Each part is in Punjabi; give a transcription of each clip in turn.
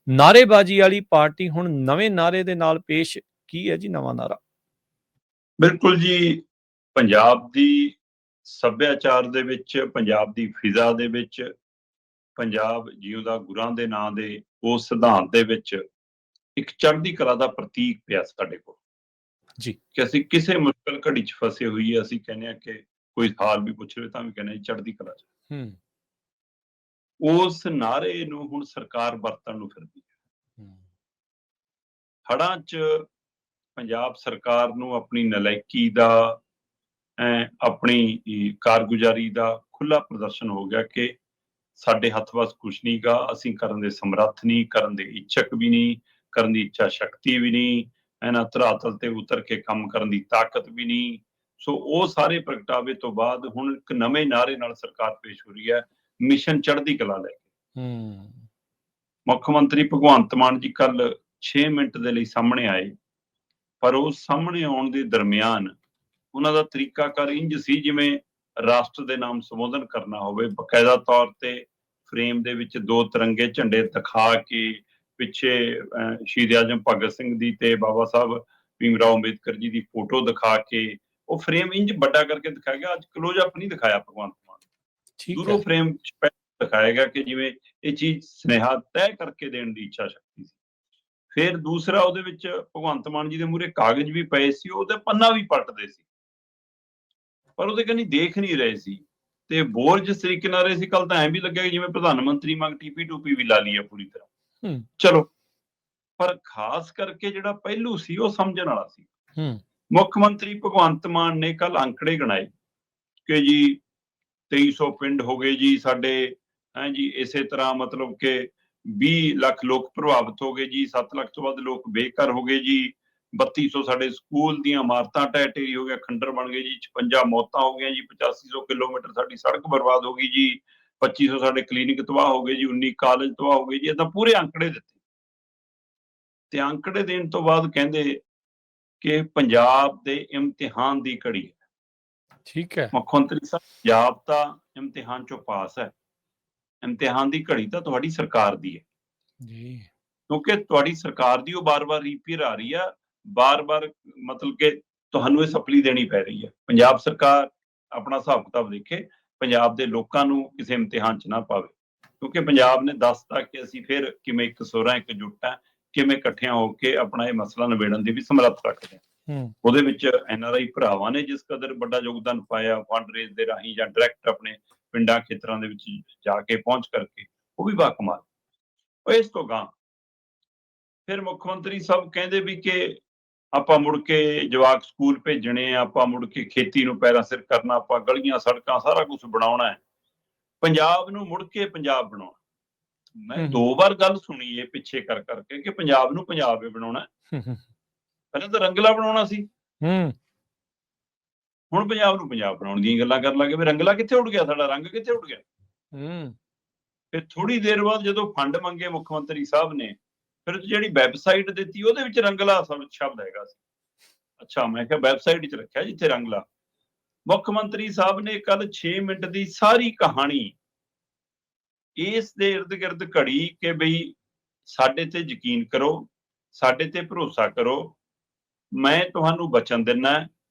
ਨਾਅਰੇਬਾਜ਼ੀ ਵਾਲੀ ਪਾਰਟੀ ਹੁਣ ਨਵੇਂ ਨਾਅਰੇ ਦੇ ਨਾਲ ਪੇਸ਼ ਕੀ ਹੈ ਜੀ ਨਵਾਂ ਨਾਅਰਾ? ਬਿਲਕੁਲ ਜੀ, ਪੰਜਾਬ ਦੀ ਸੱਭਿਆਚਾਰ ਦੇ ਵਿੱਚ, ਪੰਜਾਬ ਦੀ ਫਿਜ਼ਾ ਦੇ ਵਿੱਚ, ਪੰਜਾਬ ਜਿਉਂਦਾ ਗੁਰਾਂ ਦੇ ਨਾਂ ਦੇ ਉਸ ਸਿਧਾਂਤ ਦੇ ਵਿੱਚ ਇੱਕ ਚੜ੍ਹਦੀ ਕਲਾ ਦਾ ਪ੍ਰਤੀਕ ਪਿਆ ਸਾਡੇ ਕੋਲ ਜੀ। ਕਿ ਅਸੀਂ ਕਿਸੇ ਮੁਸ਼ਕਲ ਘੜੀ 'ਚ ਫਸੇ ਹੋਈਏ, ਅਸੀਂ ਕਹਿੰਦੇ ਹਾਂ ਕਿ ਕੋਈ ਹਾਲ ਵੀ ਪੁੱਛ ਲਵੇ ਤਾਂ ਵੀ ਕਹਿੰਦੇ ਹਾਂ ਚੜ੍ਹਦੀ ਕਲਾ 'ਚ। ਉਸ ਨਾਅਰੇ ਨੂੰ ਹੁਣ ਸਰਕਾਰ ਵਰਤਣ ਨੂੰ ਫਿਰਦੀ ਹੈ। ਹੜ੍ਹਾਂ 'ਚ ਪੰਜਾਬ ਸਰਕਾਰ ਨੂੰ ਆਪਣੀ ਨਲਾਇਕੀ ਦਾ, ਆਪਣੀ ਕਾਰਗੁਜ਼ਾਰੀ ਦਾ ਖੁੱਲ੍ਹਾ ਪ੍ਰਦਰਸ਼ਨ ਹੋ ਗਿਆ ਕਿ ਸਾਡੇ ਹੱਥ ਵੱਸ ਕੁਛ ਨਹੀਂ ਗਾ, ਅਸੀਂ ਕਰਨ ਦੇ ਸਮਰੱਥ ਨਹੀਂ, ਕਰਨ ਦੇ ਇੱਛਕ ਵੀ ਨਹੀਂ, ਕਰਨ ਦੀ ਇੱਛਾ ਸ਼ਕਤੀ ਵੀ ਨਹੀਂ, ਇਹਨਾਂ ਧਰਾਤਲ ਤੇ ਉਤਰ ਕੇ ਕੰਮ ਕਰਨ ਦੀ ਤਾਕਤ ਵੀ ਨਹੀਂ। ਸੋ ਉਹ ਸਾਰੇ ਪ੍ਰਗਟਾਵੇ ਤੋਂ ਬਾਅਦ ਹੁਣ ਇੱਕ ਨਵੇਂ ਨਾਅਰੇ ਨਾਲ ਸਰਕਾਰ ਪੇਸ਼ ਹੋ ਰਹੀ ਹੈ, ਮਿਸ਼ਨ ਚੜ੍ਹਦੀ ਕਲਾ ਲੈ ਕੇ। ਮੁੱਖ ਮੰਤਰੀ ਭਗਵੰਤ ਮਾਨ ਜੀ ਕੱਲ 6 ਮਿੰਟ ਦੇ ਲਈ ਸਾਹਮਣੇ ਆਏ, ਪਰ ਉਹ ਸਾਹਮਣੇ ਆਉਣ ਦੇ ਦਰਮਿਆਨ ਉਹਨਾਂ ਦਾ ਤਰੀਕਾਕਾਰ ਇੰਝ ਸੀ ਜਿਵੇਂ ਰਾਸ਼ਟਰ ਦੇ ਨਾਮ ਸੰਬੋਧਨ ਕਰਨਾ ਹੋਵੇ। ਬਕਾਇਦਾ ਤੌਰ ਤੇ ਫਰੇਮ ਦੇ ਵਿੱਚ 2 ਤਿਰੰਗੇ ਝੰਡੇ ਦਿਖਾ ਕੇ ਪਿੱਛੇ ਸ਼ਹੀਦ ਆਜ਼ਮ ਭਗਤ ਸਿੰਘ ਦੀ ਤੇ ਬਾਬਾ ਸਾਹਿਬ ਭੀਮ ਰਾਓ ਅੰਬੇਦਕਰ ਜੀ ਦੀ ਫੋਟੋ ਦਿਖਾ ਕੇ ਉਹ ਫਰੇਮ ਇੰਝ ਵੱਡਾ ਕਰਕੇ ਦਿਖਾਇਆ ਗਿਆ। ਅੱਜ ਕਲੋਜ਼ ਅਪ ਨਹੀਂ ਦਿਖਾਇਆ ਭਗਵੰਤ ਮਾਨ, ਦੂਰੋਂ ਫਰੇਮ ਦਿਖਾਇਆ ਗਿਆ ਕਿ ਜਿਵੇਂ ਇਹ ਚੀਜ਼ ਸੁਨੇਹਾ ਤੈਅ ਕਰਕੇ ਦੇਣ ਦੀ ਇੱਛਾ ਸ਼ਕਤੀ ਸੀ। ਫਿਰ ਦੂਸਰਾ, ਉਹਦੇ ਵਿੱਚ ਭਗਵੰਤ ਮਾਨ ਜੀ ਦੇ ਮੂਹਰੇ ਕਾਗਜ਼ ਵੀ ਪਏ ਸੀ, ਉਹਦੇ ਪੰਨਾ ਵੀ ਪਲਟਦੇ ਸੀ, ਪਰ ਉਹਦੇ ਕਨੀ ਦੇਖ ਨਹੀਂ ਰਹੇ ਸੀ ਤੇ ਬੋਲ ਜਿਸ ਤਰੀਕੇ ਨਾਲ ਰਹੇ ਸੀ, ਕੱਲ ਤਾਂ ਐਂ ਵੀ ਲੱਗਿਆ ਜਿਵੇਂ ਪ੍ਰਧਾਨ ਮੰਤਰੀ ਵਾਂਗ ਟੀਪੀ ਟੂਪੀ ਵੀ ਲਾ ਲਈ ਹੈ ਪੂਰੀ ਤਰ੍ਹਾਂ। ਚਲੋ, ਪਰ ਖਾਸ ਕਰਕੇ ਜਿਹੜਾ ਪਹਿਲੂ ਸੀ ਉਹ ਸਮਝਣ ਵਾਲਾ ਸੀ। ਮੁੱਖ ਮੰਤਰੀ ਭਗਵੰਤ ਮਾਨ ਨੇ ਕੱਲ ਅੰਕੜੇ ਗਿਣਾਏ ਕਿ ਜੀ 2300 ਪਿੰਡ ਹੋ ਗਏ ਜੀ ਸਾਡੇ, ਜੀ ਇਸੇ ਤਰ੍ਹਾਂ ਮਤਲਬ ਕਿ 20 ਲੱਖ ਲੋਕ ਪ੍ਰਭਾਵਿਤ ਹੋ ਗਏ ਜੀ, 7 ਲੱਖ ਤੋਂ ਵੱਧ ਲੋਕ ਬੇਘਰ ਹੋ ਗਏ ਜੀ, 3200 ਸਾਡੇ ਸਕੂਲ ਦੀਆਂ ਇਮਾਰਤਾਂ ਢਹਿ ਢੇਰੀ ਹੋ ਗਿਆ, ਖੰਡਰ ਬਣ ਗਏ ਜੀ, 56 ਮੌਤਾਂ ਹੋ ਗਈਆਂ ਜੀ, 8500 ਕਿਲੋਮੀਟਰ ਸਾਡੀ ਸੜਕ ਬਰਬਾਦ ਹੋ ਗਈ ਜੀ, 2500 ਸਾਡੇ ਕਲੀਨਿਕ ਤਬਾਹ ਹੋ ਗਏ ਜੀ, 19 ਕਾਲਜ ਤਬਾਹ ਹੋ ਗਏ ਜੀ। ਏਦਾਂ ਪੂਰੇ ਅੰਕੜੇ ਦਿੱਤੇ ਤੇ ਅੰਕੜੇ ਦੇਣ ਤੋਂ ਬਾਅਦ ਕਹਿੰਦੇ ਕਿ ਪੰਜਾਬ ਦੇ ਇਮਤਿਹਾਨ ਦੀ ਘੜੀ ਹੈ। ਠੀਕ ਹੈ ਮੁੱਖ ਮੰਤਰੀ ਸਾਹਿਬ, ਪੰਜਾਬ ਤਾਂ ਇਮਤਿਹਾਨ ਚੋਂ ਪਾਸ ਹੈ, ਇਮਤਿਹਾਨ ਦੀ ਘੜੀ ਤਾਂ ਤੁਹਾਡੀ ਸਰਕਾਰ ਦੀ ਹੈ ਜੀ, ਕਿਉਂਕਿ ਤੁਹਾਡੀ ਸਰਕਾਰ ਦੀ ਉਹ ਬਾਰ-ਬਾਰ ਰੀਪੀਅਰ ਆ ਰਹੀ ਆ, ਬਾਰ-ਬਾਰ ਮਤਲਬ ਕਿ ਤੁਹਾਨੂੰ ਇਹ ਸਪਲੀ ਦੇਣੀ ਪੈ ਰਹੀ ਹੈ। ਪੰਜਾਬ ਸਰਕਾਰ ਆਪਣਾ ਹਿਸਾਬ ਕਿਤਾਬ ਦੇਖੇ, ਪੰਜਾਬ ਦੇ ਲੋਕਾਂ ਨੂੰ ਕਿਸੇ ਇਮਤਿਹਾਨ 'ਚ ਨਾ ਪਾਵੇ, ਕਿਉਂਕਿ ਪੰਜਾਬ ਨੇ ਦੱਸਤਾ ਕਿ ਅਸੀਂ ਫਿਰ ਕਿਵੇਂ ਇੱਕ ਸੁਰ ਹਾਂ, ਇੱਕ ਜੁੱਟ ਹਾਂ, ਕਿਵੇਂ ਇਕੱਠਿਆਂ ਹੋ ਕੇ ਆਪਣਾ ਇਹ ਮਸਲਾ ਨਿਬੇੜਨ ਦੀ ਵੀ ਸਮਰੱਥ ਰੱਖਦੇ ਹਾਂ। ਉਹਦੇ ਵਿੱਚ NRI ਭਰਾਵਾਂ ਨੇ ਜਿਸ ਕਦਰ ਵੱਡਾ ਯੋਗਦਾਨ ਪਾਇਆ, ਫੰਡ ਰੇਜ਼ ਦੇ ਰਾਹੀਂ ਜਾਂ ਡਾਇਰੈਕਟ ਆਪਣੇ ਪਿੰਡਾਂ ਖੇਤਰਾਂ ਦੇ ਵਿੱਚ ਜਾ ਕੇ ਪਹੁੰਚ ਕਰਕੇ, ਉਹ ਵੀ ਬਾਕਮਾਲ। ਇਸ ਤੋਂ ਗਾਂ ਫਿਰ ਮੁੱਖ ਮੰਤਰੀ ਸਾਹਿਬ ਕਹਿੰਦੇ ਵੀ ਕਿ ਆਪਾਂ ਮੁੜ ਕੇ ਜਵਾਕ ਸਕੂਲ ਭੇਜਣੇ ਆ, ਆਪਾਂ ਮੁੜ ਕੇ ਖੇਤੀ ਨੂੰ ਪੈਰਾਂ ਸਿਰ ਕਰਨਾ, ਆਪਾਂ ਗਲੀਆਂ ਸੜਕਾਂ ਸਾਰਾ ਕੁਝ ਬਣਾਉਣਾ ਹੈ, ਪੰਜਾਬ ਨੂੰ ਮੁੜ ਕੇ ਪੰਜਾਬ ਬਣਾਉਣਾ। ਮੈਂ 2 ਵਾਰ ਗੱਲ ਸੁਣੀ ਇਹ ਪਿੱਛੇ ਕਰ ਕਰਕੇ ਕਿ ਪੰਜਾਬ ਨੂੰ ਪੰਜਾਬ ਹੀ ਬਣਾਉਣਾ। ਪਹਿਲਾਂ ਤਾਂ ਰੰਗਲਾ ਬਣਾਉਣਾ ਸੀ, ਹੁਣ ਪੰਜਾਬ ਨੂੰ ਪੰਜਾਬ ਬਣਾਉਣ ਦੀਆਂ ਗੱਲਾਂ ਕਰਨ ਲੱਗੇ। ਵੀ ਰੰਗਲਾ ਕਿੱਥੇ ਉੱਡ ਗਿਆ, ਸਾਡਾ ਰੰਗ ਕਿੱਥੇ ਉੱਡ ਗਿਆ? ਫਿਰ ਥੋੜੀ ਦੇਰ ਬਾਅਦ ਜਦੋਂ ਫੰਡ ਮੰਗੇ ਮੁੱਖ ਮੰਤਰੀ ਸਾਹਿਬ ਨੇ, ਫਿਰ ਜਿਹੜੀ ਵੈਬਸਾਈਟ ਦਿੱਤੀ ਉਹਦੇ ਵਿੱਚ ਰੰਗਲਾ ਸ਼ਬਦ ਹੈਗਾ ਸੀ। ਅੱਛਾ, ਮੈਂ ਕਿਹਾ ਵੈਬਸਾਈਟ 'ਚ ਰੱਖਿਆ ਜਿੱਥੇ ਰੰਗਲਾ। ਮੁੱਖ ਮੰਤਰੀ ਸਾਹਿਬ ਨੇ ਕੱਲ 6 ਮਿੰਟ ਦੀ ਸਾਰੀ ਕਹਾਣੀ ਇਸ ਦੇ ਇਰਦ ਗਿਰਦ ਘੜੀ ਕਿ ਬਈ ਸਾਡੇ ਤੇ ਯਕੀਨ ਕਰੋ, ਸਾਡੇ ਤੇ ਭਰੋਸਾ ਕਰੋ, ਮੈਂ ਤੁਹਾਨੂੰ ਵਚਨ ਦਿੰਦਾ,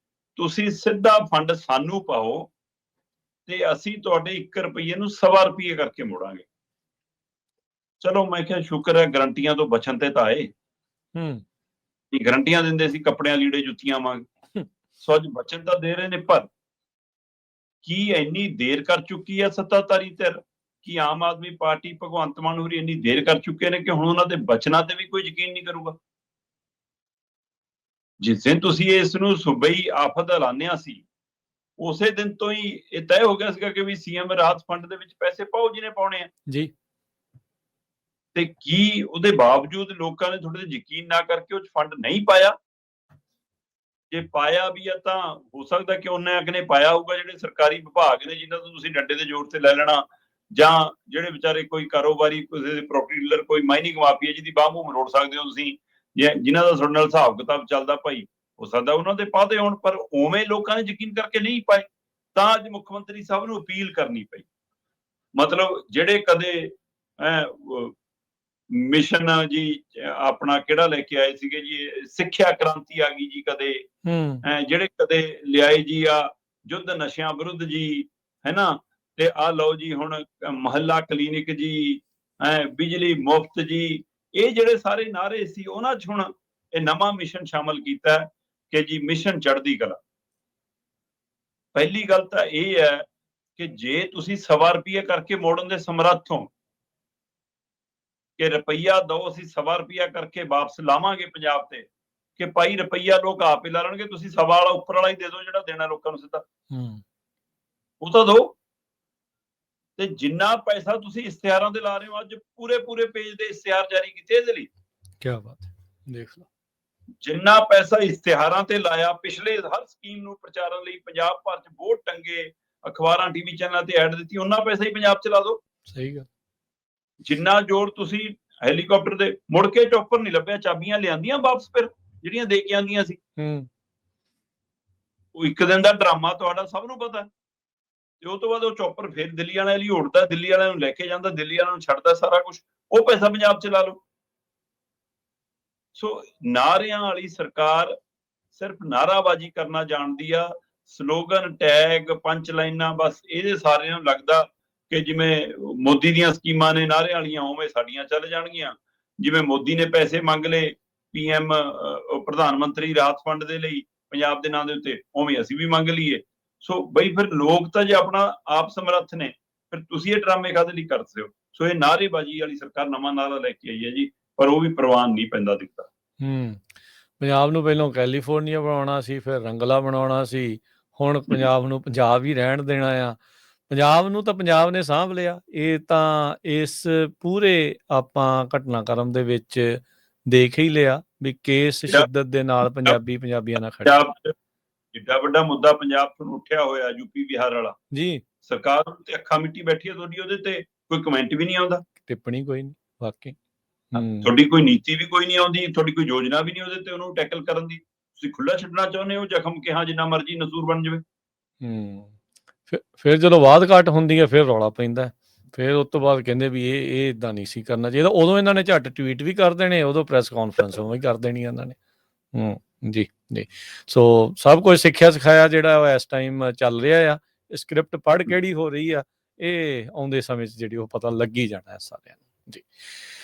ਤੁਸੀਂ ਸਿੱਧਾ ਫੰਡ ਸਾਨੂੰ ਪਾਓ ਤੇ ਅਸੀਂ ਤੁਹਾਡੇ 1 ਰੁਪਈਏ ਨੂੰ 1.25 ਰੁਪਈਏ ਕਰਕੇ ਮੋੜਾਂਗੇ। ਚਲੋ, ਮੈਂ ਕਿਹਾ ਸ਼ੁਕਰ ਹੈ ਗਰੰਟੀਆਂ ਤੋਂ ਬਚਣ ਤੇ ਤਾਂ ਆਏ। ਗਰੰਟੀਆਂ ਦਿੰਦੇ ਸੀ ਕੱਪੜਿਆਂ ਲੀੜੇ ਜੁੱਤੀਆਂ ਵਾਂਗ, ਸੋ ਅੱਜ ਬਚਨ ਤਾਂ ਦੇ ਰਹੇ ਨੇ। ਪਰ ਕੀ ਇੰਨੀ ਦੇਰ ਕਰ ਚੁੱਕੀ ਹੈ ਸੱਤਾਧਾਰੀ ਧਿਰ, ਕਿ ਆਮ ਆਦਮੀ ਪਾਰਟੀ ਭਗਵੰਤ ਮਾਨ ਹੋਰੀ ਇੰਨੀ ਦੇਰ ਕਰ ਚੁੱਕੇ ਨੇ ਕਿ ਹੁਣ ਉਹਨਾਂ ਦੇ ਬਚਨਾਂ ਤੇ ਵੀ ਕੋਈ ਯਕੀਨ ਨਹੀਂ ਕਰੂਗਾ? ਜਿਸ ਦਿਨ ਤੁਸੀਂ ਇਸ ਨੂੰ ਸੂਬਈ ਆਫਤ ਐਲਾਨਿਆ ਸੀ, ਉਸੇ ਦਿਨ ਤੋਂ ਹੀ ਇਹ ਤੈਅ ਹੋ ਗਿਆ ਸੀਗਾ ਕਿ ਵੀ CM ਰਾਹਤ ਫੰਡ ਦੇ ਵਿੱਚ ਪੈਸੇ ਪਾਓ ਜਿਹਨੇ ਪਾਉਣੇ ਆ ਜੀ। ਤੇ ਕੀ ਉਹਦੇ ਬਾਵਜੂਦ ਲੋਕਾਂ ਨੇ ਤੁਹਾਡੇ ਤੇ ਯਕੀਨ ਨਾ ਕਰਕੇ ਉਹ 'ਚ ਫੰਡ ਨਹੀਂ ਪਾਇਆ? ਜੇ ਪਾਇਆ ਵੀ ਆ ਤਾਂ ਹੋ ਸਕਦਾ ਕਿ ਉਹਨੇ ਅਗਨੇ ਪਾਇਆ ਹੋਊਗਾ ਜਿਹੜੇ ਸਰਕਾਰੀ ਵਿਭਾਗ ਨੇ ਜਿਨ੍ਹਾਂ ਤੋਂ ਤੁਸੀਂ ਡੰਡੇ ਦੇ ਜ਼ੋਰ ਤੇ ਲੈ ਲੈਣਾ, ਜਾਂ ਜਿਹੜੇ ਵਿਚਾਰੇ ਕੋਈ ਕਾਰੋਬਾਰੀ, ਕਿਸੇ ਪ੍ਰੋਪਰਟੀ ਡੀਲਰ, ਕੋਈ ਮਾਈਨਿੰਗ ਮਾਫੀਆ ਜਿਹਦੀ ਬਾਹ ਮੂੰਹ ਮਰੋੜ ਸਕਦੇ ਹੋ ਤੁਸੀਂ, ਜਿਨ੍ਹਾਂ ਦਾ ਤੁਹਾਡੇ ਨਾਲ ਹਿਸਾਬ ਕਿਤਾਬ ਚੱਲਦਾ ਭਾਈ, ਹੋ ਸਕਦਾ ਉਹਨਾਂ ਦੇ ਪਾਦੇ ਹੋਣ, ਪਰ ਉਵੇਂ ਲੋਕਾਂ ਨੇ ਯਕੀਨ ਕਰਕੇ ਨਹੀਂ ਪਾਏ। ਤਾਂ ਅੱਜ ਮੁੱਖ ਮੰਤਰੀ ਸਾਹਿਬ ਨੂੰ ਅਪੀਲ ਕਰਨੀ ਪਈ। ਮਤਲਬ ਜਿਹੜੇ ਕਦੇ ਮਿਸ਼ਨ ਜੀ ਆਪਣਾ ਕਿਹੜਾ ਲੈ ਕੇ ਆਏ ਸੀਗੇ ਜੀ, ਸਿੱਖਿਆ ਕ੍ਰਾਂਤੀ ਆ ਗਈ ਜੀ ਕਦੇ, ਜਿਹੜੇ ਕਦੇ ਲਿਆਏ ਜੀ ਆ ਯੁੱਧ ਨਸ਼ਿਆਂ ਵਿਰੁੱਧ ਜੀ, ਹੈ ਨਾ, ਤੇ ਆ ਲਓ ਜੀ ਹੁਣ ਮੁਹੱਲਾ ਕਲੀਨਿਕ ਜੀ, ਬਿਜਲੀ ਮੁਫਤ ਜੀ, ਇਹ ਜਿਹੜੇ ਸਾਰੇ ਨਾਅਰੇ ਸੀ ਉਹਨਾਂ 'ਚ ਹੁਣ ਇਹ ਨਵਾਂ ਮਿਸ਼ਨ ਸ਼ਾਮਲ ਕੀਤਾ ਕਿ ਜੀ ਮਿਸ਼ਨ ਚੜ੍ਹਦੀ ਕਲਾ। ਪਹਿਲੀ ਗੱਲ ਤਾਂ ਇਹ ਹੈ ਕਿ ਜੇ ਤੁਸੀਂ 1.25 ਰੁਪਏ ਕਰਕੇ ਮੋੜਨ ਦੇ ਸਮਰੱਥ ਹੋ ਕਿ ਰੁਪਈਆ ਦੋ ਅਸੀਂ 1.25 ਰੁਪਇਆ ਕਰਕੇ ਵਾਪਸ ਲਾਵਾਂਗੇ ਪੰਜਾਬ ਤੇ, ਕਿ ਭਾਈ ਰੁਪਈਆ ਲੋਕ ਆਪ ਹੀ ਲਾ ਲੈਣਗੇ, ਤੁਸੀਂ 1.25 ਵਾਲਾ ਉੱਪਰ ਵਾਲਾ ਹੀ ਦੇ ਦਿਓ ਜਿਹੜਾ ਦੇਣਾ ਲੋਕਾਂ ਨੂੰ ਸਿੱਧਾ, ਉਹ ਤਾਂ ਦਿਓ। ਤੇ ਜਿੰਨਾ ਪੈਸਾ ਤੁਸੀਂ ਇਸ਼ਤਿਹਾਰਾਂ ਤੇ ਲਾ ਰਹੇ ਹੋ, ਅੱਜ ਪੂਰੇ ਪੇਜ ਦੇ ਇਸ਼ਤਿਹਾਰ ਜਾਰੀ ਕੀਤੇ ਇਹਦੇ ਲਈ, ਕੀ ਬਾਤ ਹੈ, ਦੇਖ ਲਓ ਜਿੰਨਾ ਪੈਸਾ ਇਸ਼ਤਿਹਾਰਾਂ ਤੇ ਲਾਇਆ ਪਿਛਲੇ ਹਰ ਸਕੀਮ ਨੂੰ ਪ੍ਰਚਾਰਨ ਲਈ, ਪੰਜਾਬ ਭਰ ਚ ਬੋਰਡ ਟੰਗੇ, ਅਖਬਾਰਾਂ ਟੀਵੀ ਚੈਨਲਾਂ ਤੇ ਐਡ ਦਿੱਤੀ, ਉਹਨਾਂ ਪੈਸਾ ਹੀ ਪੰਜਾਬ ਚ ਲਾ ਦਿਓ। ਸਹੀ ਗੱਲ। ਜਿੰਨਾ ਜੋਰ ਤੁਸੀਂ ਹੈਲੀਕਾਪਟਰ ਦੇ, ਮੁੜ ਕੇ ਚੌਪਰ ਨਹੀਂ ਲੱਭਿਆ, ਚਾਬੀਆਂ ਲਿਆਂਦੀਆਂ ਵਾਪਸ ਫਿਰ ਜਿਹੜੀਆਂ ਦੇ ਕੇ ਆਂਦੀਆਂ ਸੀ। ਉਹ ਇੱਕ ਦਿਨ ਦਾ ਡਰਾਮਾ ਤੁਹਾਡਾ ਸਭ ਨੂੰ ਪਤਾ, ਤੇ ਉਹ ਤੋਂ ਬਾਅਦ ਉਹ ਚੌਪਰ ਫਿਰ ਦਿੱਲੀ ਵਾਲਿਆਂ ਲਈ ਉੜਦਾ, ਦਿੱਲੀ ਵਾਲਿਆਂ ਨੂੰ ਲੈ ਕੇ ਜਾਂਦਾ, ਦਿੱਲੀ ਵਾਲਿਆਂ ਨੂੰ ਛੱਡਦਾ, ਸਾਰਾ ਕੁਝ ਉਹ ਪੈਸਾ ਪੰਜਾਬ ਚ ਲਾ ਲਓ। ਸੋ ਨਾਅਰਿਆਂ ਵਾਲੀ ਸਰਕਾਰ ਸਿਰਫ ਨਾਅਰਾਬਾਜ਼ੀ ਕਰਨਾ ਜਾਣਦੀ ਆ, ਸਲੋਗਨ, ਟੈਗ, ਪੰਚ ਲਾਈਨਾਂ, ਬਸ ਇਹਦੇ ਸਾਰਿਆਂ ਨੂੰ ਲੱਗਦਾ ਕਿ ਜਿਵੇਂ ਮੋਦੀ ਦੀਆਂ ਸਕੀਮਾਂ ਨੇ ਨਾਅਰਿਆਂ ਵਾਲੀਆਂ, ਉਵੇਂ ਸਾਡੀਆਂ ਚੱਲ ਜਾਣਗੀਆਂ। ਜਿਵੇਂ ਮੋਦੀ ਨੇ ਪੈਸੇ ਮੰਗ ਲਏ PM ਪ੍ਰਧਾਨ ਮੰਤਰੀ ਰਾਹਤ ਫੰਡ ਦੇ ਲਈ ਪੰਜਾਬ ਦੇ ਨਾਂ ਦੇ ਉੱਤੇ, ਉਵੇਂ ਅਸੀਂ ਵੀ ਮੰਗ ਲਈਏ। ਸੋ ਬਈ ਫਿਰ ਲੋਕ ਤਾਂ ਜੇ ਆਪਣਾ ਆਪ ਸਮਰੱਥ ਨੇ, ਫਿਰ ਤੁਸੀਂ ਇਹ ਡਰਾਮੇ ਕਾਹਦੇ ਲਈ ਕਰਦੇ ਹੋ? ਸੋ ਇਹ ਨਾਅਰੇਬਾਜ਼ੀ ਵਾਲੀ ਸਰਕਾਰ ਨਵਾਂ ਨਾਅਰਾ ਲੈ ਕੇ ਆਈ ਹੈ ਜੀ, ਪਰ ਉਹ ਵੀ ਪ੍ਰਵਾਨ ਨਹੀਂ ਪੈਂਦਾ ਦਿਖਦਾ। ਪੰਜਾਬ ਨੂੰ ਪਹਿਲਾਂ ਕੈਲੀਫੋਰਨੀਆ ਬਣਾਉਣਾ ਸੀ, ਫਿਰ ਰੰਗਲਾ ਬਣਾਉਣਾ ਸੀ, ਹੁਣ ਪੰਜਾਬ ਨੂੰ ਪੰਜਾਬ ਹੀ ਰਹਿਣ ਦੇਣਾ ਆ। ਪੰਜਾਬ ਨੂੰ ਤਾਂ ਪੰਜਾਬ ਨੇ ਸਾਂਭ ਲਿਆ। ਇਹ ਤਾਂ ਇਸ ਪੂਰੇ ਆਪਾਂ ਘਟਨਾਕ੍ਰਮ ਦੇ ਵਿੱਚ ਦੇਖ ਹੀ ਲਿਆ ਵੀ ਕਿਸ ਸ਼ਿੱਦਤ ਦੇ ਨਾਲ ਪੰਜਾਬੀਆਂ ਨਾਲ ਖੜੇ। ਜਿੱਡਾ ਵੱਡਾ ਮੁੱਦਾ ਪੰਜਾਬ ਤੋਂ ਉੱਠਿਆ ਹੋਇਆ ਯੂਪੀ ਬਿਹਾਰ ਵਾਲਾ ਜੀ, ਸਰਕਾਰ ਤੇ ਅੱਖਾਂ ਮਿੱਟੀ ਬੈਠੀ ਹੈ ਤੁਹਾਡੀ, ਉਹਦੇ ਤੇ ਕੋਈ ਕਮੈਂਟ ਵੀ ਨਹੀਂ ਆਉਂਦਾ, ਟਿੱਪਣੀ ਕੋਈ ਨਹੀਂ, ਵਾਕਈ ਤੁਹਾਡੀ ਕੋਈ ਨੀਤੀ ਵੀ ਕੋਈ ਨਹੀਂ ਆਉਂਦੀ, ਤੁਹਾਡੀ ਕੋਈ ਯੋਜਨਾ ਵੀ ਨਹੀਂ ਉਹਦੇ ਤੇ ਉਹਨੂੰ ਟੈਕਲ ਕਰਨ ਦੀ। ਤੁਸੀਂ ਖੁੱਲਾ ਛੱਡਣਾ ਚਾਹੁੰਦੇ ਹੋ ਜ਼ਖਮ ਕਿ ਹਾਂ ਜਿੰਨਾ ਮਰਜ਼ੀ ਨਸੂਰ ਬਣ ਜਾਵੇ। ਫਿਰ ਜਦੋਂ ਬਾਤ ਘਾਟ ਹੁੰਦੀ ਹੈ ਫਿਰ ਰੌਲਾ ਪੈਂਦਾ, ਫਿਰ ਉਸ ਤੋਂ ਬਾਅਦ ਕਹਿੰਦੇ ਵੀ ਇਹ ਇਦਾਂ ਨਹੀਂ ਸੀ ਕਰਨਾ ਚਾਹੀਦਾ। ਉਦੋਂ ਇਹਨਾਂ ਨੇ ਝੱਟ ਟਵੀਟ ਵੀ ਕਰ ਦੇਣੇ, ਉਦੋਂ ਪ੍ਰੈਸ ਕਾਨਫਰੰਸ ਵੀ ਕਰ ਦੇਣੀ ਇਹਨਾਂ ਨੇ। ਜੀ ਜੀ। ਸੋ ਸਭ ਕੁਝ ਸਿੱਖਿਆ ਸਿਖਾਇਆ ਜਿਹੜਾ ਉਹ ਇਸ ਟਾਈਮ ਚੱਲ ਰਿਹਾ ਆ, ਸਕ੍ਰਿਪਟ ਪੜ੍ਹ ਕਿਹੜੀ ਹੋ ਰਹੀ ਆ, ਇਹ ਆਉਂਦੇ ਸਮੇਂ 'ਚ ਜਿਹੜੀ ਉਹ ਪਤਾ ਲੱਗੀ ਜਾਣਾ ਹੈ ਸਾਰਿਆਂ ਨੂੰ। ਜੀ।